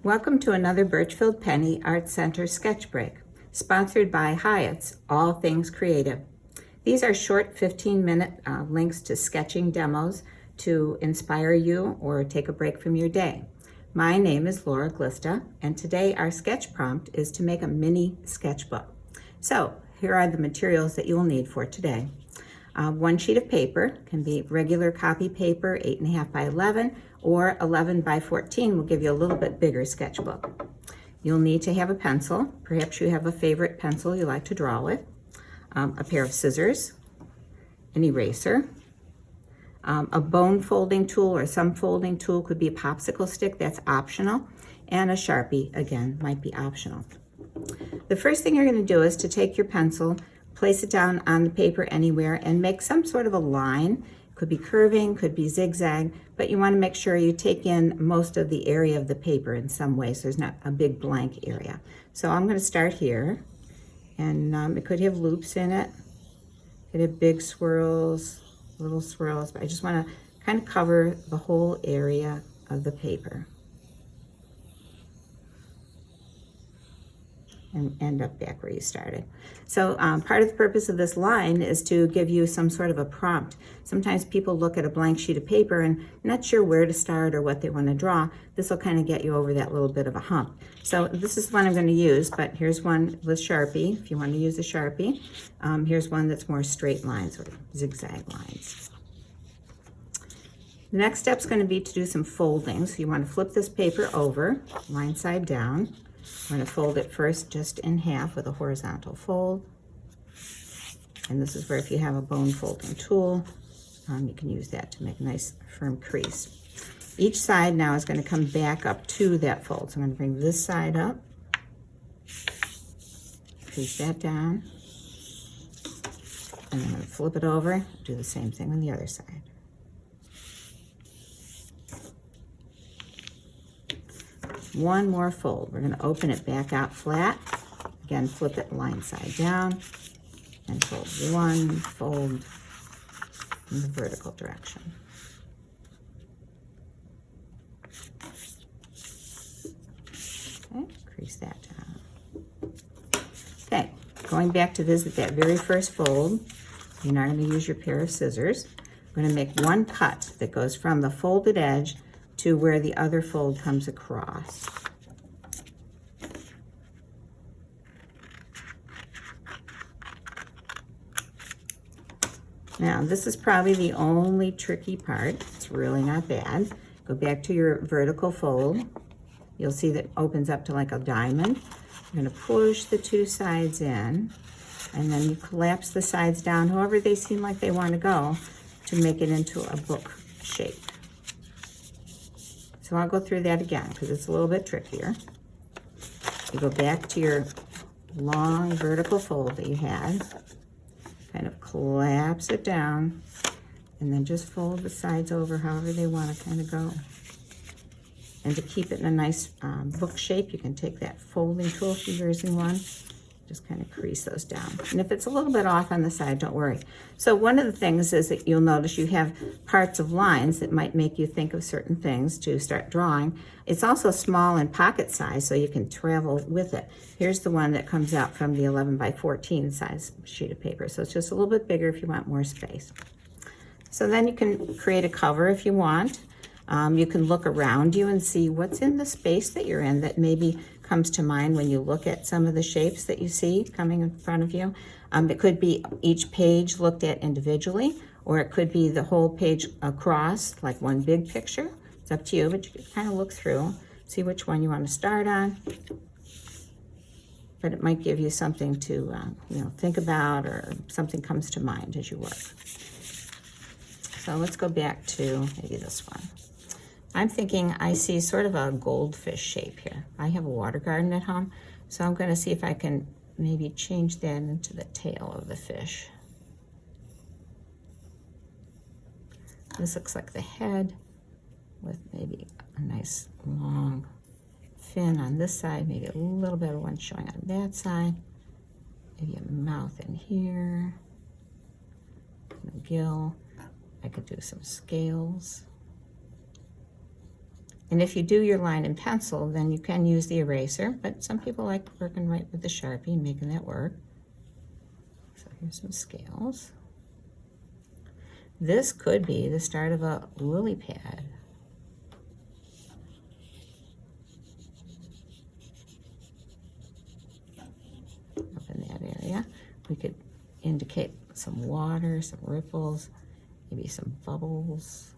Welcome to another Burchfield Penney Art Center sketch break, sponsored by Hyatt's All Things Creative. These are short 15-minute links to sketching demos to inspire you or take a break from your day. My name is Laura Glista, and today our sketch prompt is to make a mini sketchbook. So here are the materials that you'll need for today. One sheet of paper, can be regular copy paper, 8.5 by 11, or 11 by 14 will give you a little bit bigger sketchbook. You'll need to have a pencil. Perhaps you have a favorite pencil you like to draw with, a pair of scissors, an eraser, a bone folding tool or some folding tool, could be a popsicle stick, that's optional, and a Sharpie, again, might be optional. The first thing you're going to do is to take your pencil, place it down on the paper anywhere, and make some sort of a line. Could be curving, could be zigzag, but you want to make sure you take in most of the area of the paper in some way so there's not a big blank area. So I'm going to start here, and it could have loops in it, could have big swirls, little swirls, but I just want to kind of cover the whole area of the paper and end up back where you started. So part of the purpose of this line is to give you some sort of a prompt. Sometimes people look at a blank sheet of paper and not sure where to start or what they want to draw. This will kind of get you over that little bit of a hump. So this is one I'm going to use, but here's one with Sharpie, if you want to use a Sharpie. Here's one that's more straight lines or zigzag lines. The next step is going to be to do some folding. So you want to flip this paper over, line side down. I'm going to fold it first just in half with a horizontal fold. And this is where if you have a bone folding tool, you can use that to make a nice firm crease. Each side now is going to come back up to that fold. So I'm going to bring this side up, crease that down, and then I'm going to flip it over, do the same thing on the other side. One more fold. We're going to open it back out flat. Again, flip it line side down and fold one fold in the vertical direction. Okay, crease that down. Okay, going back to visit that very first fold, you're now going to use your pair of scissors. We're going to make one cut that goes from the folded edge to where the other fold comes across. Now, this is probably the only tricky part. It's really not bad. Go back to your vertical fold. You'll see that it opens up to like a diamond. You're going to push the two sides in, and then you collapse the sides down however they seem like they want to go to make it into a book shape. So I'll go through that again because it's a little bit trickier. You go back to your long vertical fold that you had, kind of collapse it down, and then just fold the sides over however they want to kind of go. And to keep it in a nice book shape, you can take that folding tool if you're using one, just kind of crease those down. And if it's a little bit off on the side, don't worry. So one of the things is that you'll notice you have parts of lines that might make you think of certain things to start drawing. It's also small and pocket size, so you can travel with it. Here's the one that comes out from the 11 by 14 size sheet of paper. So it's just a little bit bigger if you want more space. So then you can create a cover if you want. You can look around you and see what's in the space that you're in that maybe comes to mind when you look at some of the shapes that you see coming in front of you. It could be each page looked at individually, or it could be the whole page across, like one big picture. It's up to you, but you can kind of look through, see which one you want to start on. But it might give you something to think about, or something comes to mind as you work. So let's go back to maybe this one. I'm thinking I see sort of a goldfish shape here. I have a water garden at home, so I'm going to see if I can maybe change that into the tail of the fish. This looks like the head with maybe a nice long fin on this side, maybe a little bit of one showing on that side, maybe a mouth in here, and a gill. I could do some scales. And if you do your line in pencil, then you can use the eraser, but some people like working right with the Sharpie and making that work. So here's some scales. This could be the start of a lily pad. Up in that area. We could indicate some water, some ripples, maybe some bubbles.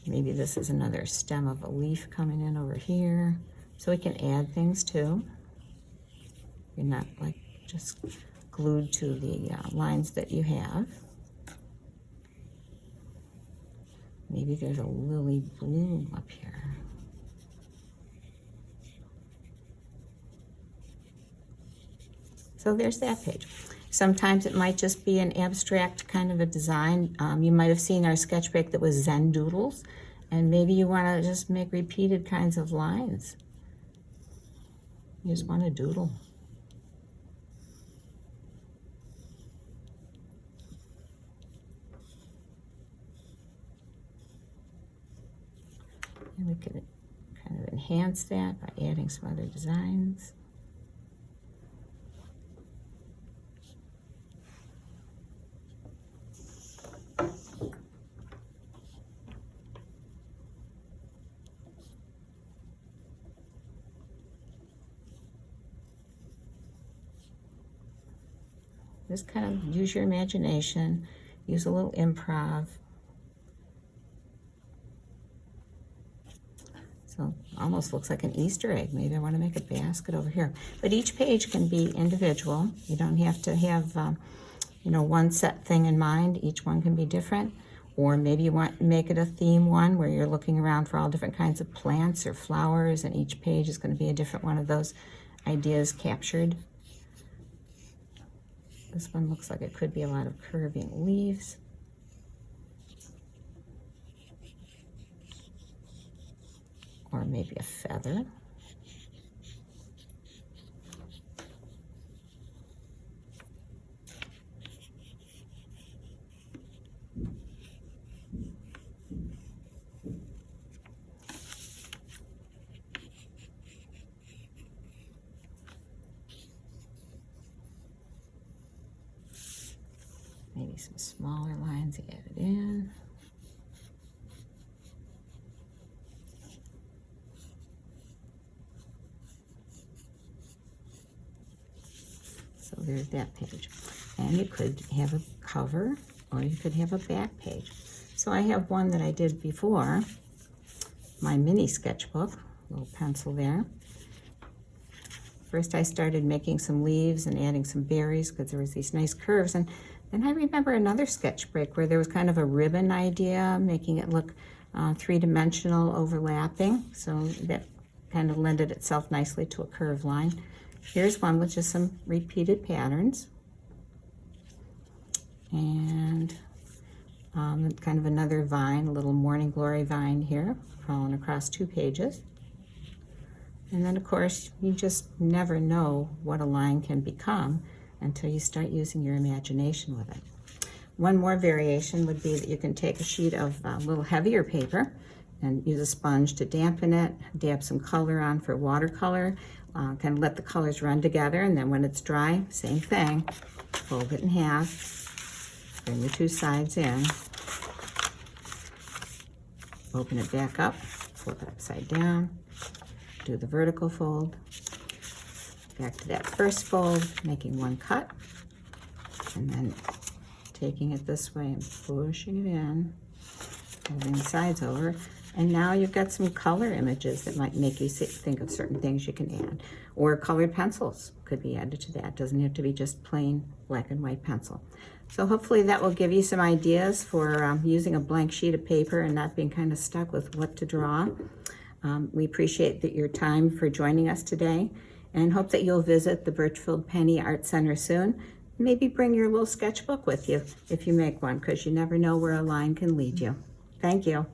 Maybe this is another stem of a leaf coming in over here. So we can add things too. You're not like just glued to the lines that you have. Maybe there's a lily bloom up here. So there's that page. Sometimes it might just be an abstract kind of a design. You might have seen our sketch break that was Zen doodles, and maybe you want to just make repeated kinds of lines. You just want to doodle. And we can kind of enhance that by adding some other designs. Just kind of use your imagination, use a little improv. So almost looks like an Easter egg. Maybe I want to make a basket over here. But each page can be individual. You don't have to have, one set thing in mind. Each one can be different. Or maybe you want to make it a theme one where you're looking around for all different kinds of plants or flowers, and each page is going to be a different one of those ideas captured. This one looks like it could be a lot of curving leaves. Or maybe a feather. Maybe some smaller lines added in. So there's that page. And you could have a cover, or you could have a back page. So I have one that I did before, my mini sketchbook, little pencil there. First I started making some leaves and adding some berries because there was these nice curves. And then I remember another sketch break where there was kind of a ribbon idea, making it look three-dimensional, overlapping. So that kind of lended itself nicely to a curved line. Here's one with just some repeated patterns. And kind of another vine, a little morning glory vine here, crawling across 2 pages. And then, of course, you just never know what a line can become until you start using your imagination with it. One more variation would be that you can take a sheet of a little heavier paper and use a sponge to dampen it, dab some color on for watercolor, kind of let the colors run together, and then when it's dry, same thing, fold it in half, bring the 2 sides in, open it back up, flip it upside down, do the vertical fold, back to that first fold, making 1 cut, and then taking it this way and pushing it in, moving the sides over, and now you've got some color images that might make you think of certain things you can add. Or colored pencils could be added to that. Doesn't have to be just plain black and white pencil. So hopefully that will give you some ideas for using a blank sheet of paper and not being kind of stuck with what to draw. We appreciate your time for joining us today, and hope that you'll visit the Burchfield Penney Art Center soon. Maybe bring your little sketchbook with you if you make one, because you never know where a line can lead you. Thank you.